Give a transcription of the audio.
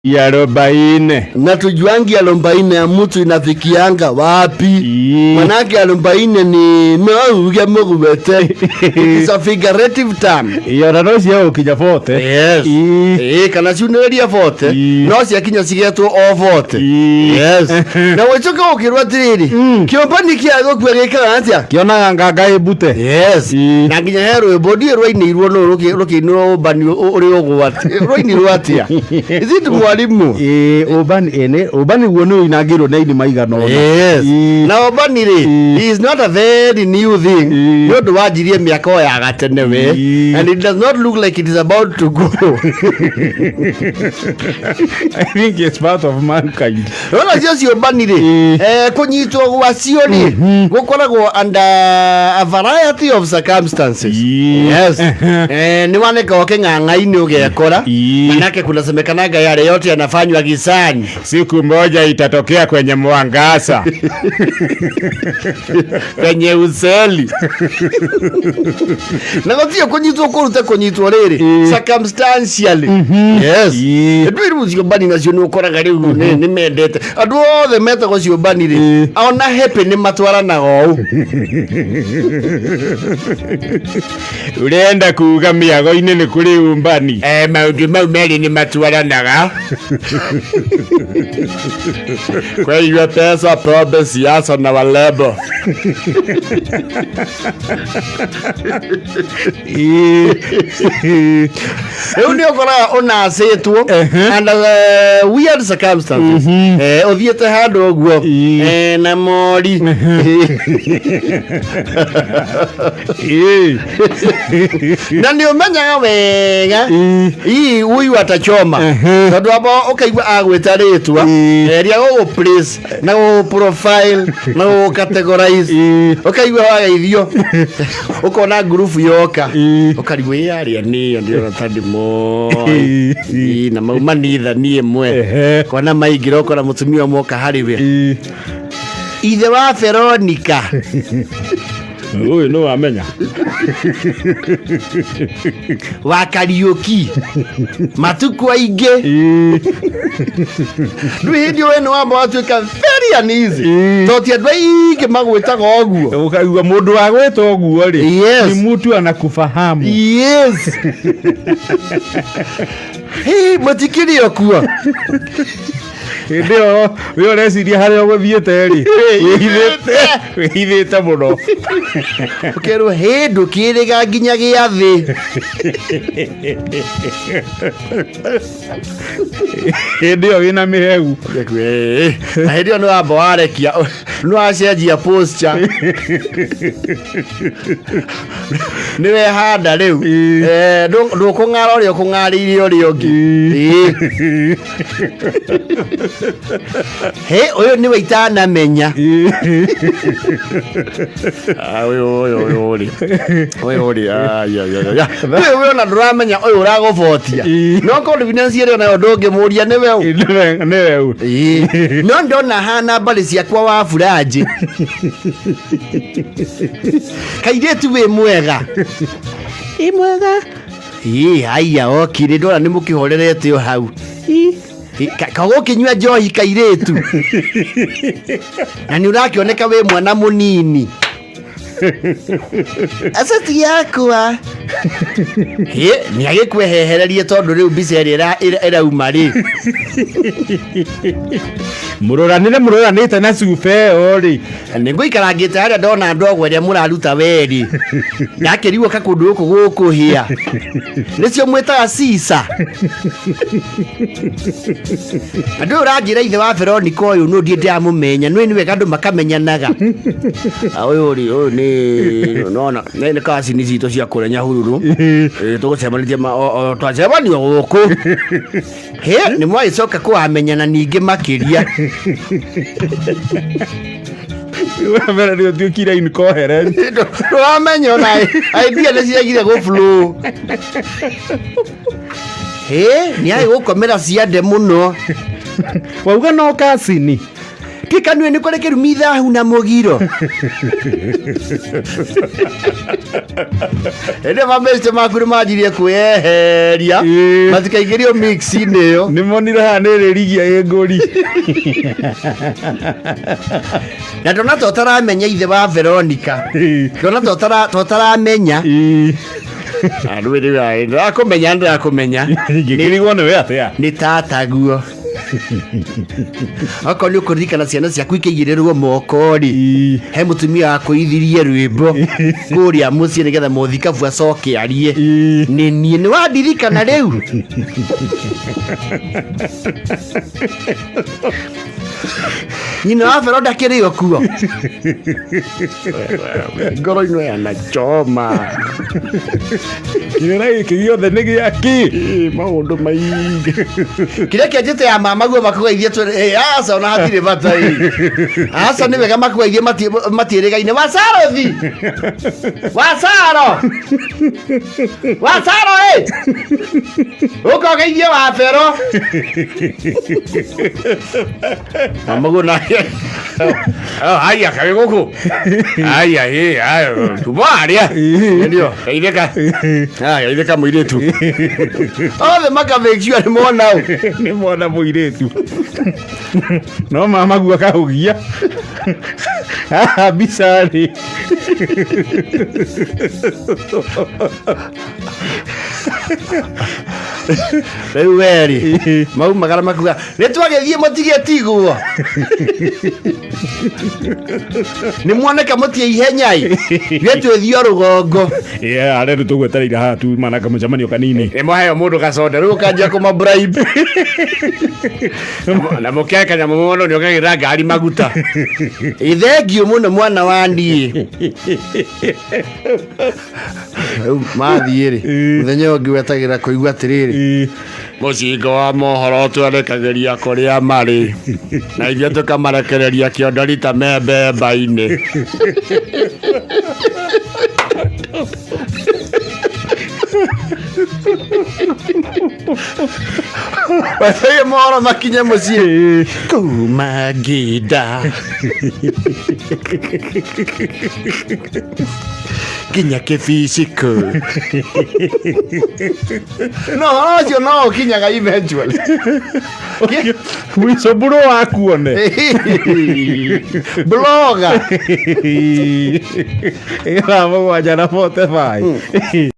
ya 40 na tujuangi ya 40 ya mtu inafikianga wapi? Manake ya 40 ni mauge mugubete. It's a figurative term. Ya ranosi ya ukija 40. Yes. Kana chuneria 40. No cia kinya cigetwo o 40. Yes. Na wechoka ukirwa tiriri. Kiombani kia gukwereka atia. Kiona nganga ebute. Yes. Na kinya hero body rwainirwo no rukiniro bani uri ogwati. Rwainirwo atia. Is it mwalimu? Obani wono inagiro na ini maigano. Yes. Na obani ri is not a very new thing. No do wajirie miaka ya gatene we. And it does not look like it is about to go. I think it's part of mankind. Wala just obani ri kunyitwo gwacio ni gukoragwo under a variety of circumstances. Yes. Ni waneka okeng'ang'aini ugekora. Manake kunasemekanaga yale yote yanafanywa gisani. Siku moja itatokea kwenye mwangaza. Kwenye useli. Na gotio kunyitwo kurute kunyitwo riri circumstantially. Yes. Ndwiri muzio bani nacio ni ukoraga riu ni mendete. Andu othe metago cio bani ri. Ona happy ni matwaranaga o. Urenda kuga miago-ini ni kuri umbani. Maundu mau meri ni matwaranaga. Kwa hiyo pesa probe siasa na walebo. Ndio kora ona setwo and weird circumstances. Othiete hando ogwo na mori. Na ndio menyaga wega uyu atachoma tondu abo ukaigwa agwita ritwa eria go place na go profile na go categorize ukaigwa wageithio ukona group yoka ukarigwa yaria niyo ndio tandi mo na mauma nitha nie mwe kona maingiro kona mutumia moka hariwe Ithe wa Veronica. Uyu no amenya wa Kariuki matuku aingi ndio wenu amba watuika very uneasy toti andũ aingi magwitaga oguo ukaigua mundu wa gwita oguo ri ni mtu anakufahamu. Yes. Matikirio kuo ndio wewe reciria haria guthiete ri wihithite muno ukero hendu kiriga nginya giathi ndio wina mihegu ndio no amba warekia no acenjia posture niwe handa riu ndukung'ara uria kung'ariire uria ungi uyu ni waitana menya Oi wewe na ndramenya uyu uragovotia no confidence ire na ndonge muria ni wewe no ndona hana bali ciakwa wa furaji kairetu we mwega mwega haya okire ndona ni mukihorerete hau kago kinywa njohi kairetu na ni urakioneka we mwana munini asati yakwa ni agikwehehererie tondu riu biceri era umari muroranite na sufe ori ningo ikarangite haria ndona ndogo iria muraruta weri yakiriwo kakundu guku hia nicio mwitaga sisa andu uranjira Ithe wa Veronica uyu no ndie ndamumenya nwe niwe andu makamenyanaga uyu ni nona nene kasi ni zito cia kurenya hururu tugucemanirie twacemanio guku ni mwaicoka kuamenyana ningi makiria wewe ndio tuikira incoherent wamenyo na idea ni ciagire go flow ni ai gukomera ciande muno wauga no kasini Kikanue ni kore kirumitha huna mugiro. Ende mameste makuru majirie kueheria. Matikaigĩrio mix-inĩ yo. Nĩ monire haha nĩ rigia ĩngũri. Na ndona to taramenya ithe wa Veronica. Ndona to taramenya. Andũ ĩrĩ ndakumenya. Ngĩkĩrigwo nĩ we atĩa. Nĩ tataguo. Oko nĩ ũkũririkana ciana ciaku ikĩigĩrĩrwo moko-rĩ, he mũtumia wakũithirie rwĩmbo kũrĩa mũciĩ nĩgetha mũthikabu acoke arie. Nĩ niĩ nĩ wandirikana rĩu. Nyina wa Vero ndakĩrĩ o kuo. Ngoro-inĩ yanachoma. Kĩrĩa gĩkĩ gĩothe nĩ gĩaki. Maũndũ maingĩ. Kĩrĩa kĩanjĩte ya mama guo makugeithie aca ona hatirĩ bata. Aca nĩ wega makugeithie matiĩrĩgaine. Wacarothi. Wacaro ũkogeithie wa Vero. Mama guo na haya kawe gũkũ. Haya tubaria. Ndio kaitheka. Kaitheka mũirĩtu. Othe makavĩkio nĩ mwana ũũ. Nĩ mwana mũirĩtu. No mama guo akahũgia. Bicarĩ. Rĩu werĩ maumagara makuga nĩtwagĩthiĩ mũtigĩtigwo. Nĩ muoneka mũtiĩ ihenya-ĩ. Twĩthiĩ rũgongo. Arĩa tũgwetereire haha tumana kamũcemanio kanini. Nĩmũheo mũndũ gacoda rĩu ũkanjia kũmabribe. Na mũkĩe kanyamũ mũno nĩ ũkagĩra ngari maguta. Thengiũ mũno mwana wa niĩ. Rĩu mathiĩ-rĩ mũthenya ũngĩ wetagĩra kũigua atĩrĩrĩ, mũcinga wa mohoro twerekagĩria kũrĩa marĩ na ithuĩ tũkamarekereria kĩondo rita me mbemba-inĩ. Wewe mohoro makinye mũciĩ kuma Ngĩnda kinya Kĩbicikũ. No ũcio no ũkinyaga eventually. Mwico bro wakuone. Blogger. Ĩra mũgwanja na 45.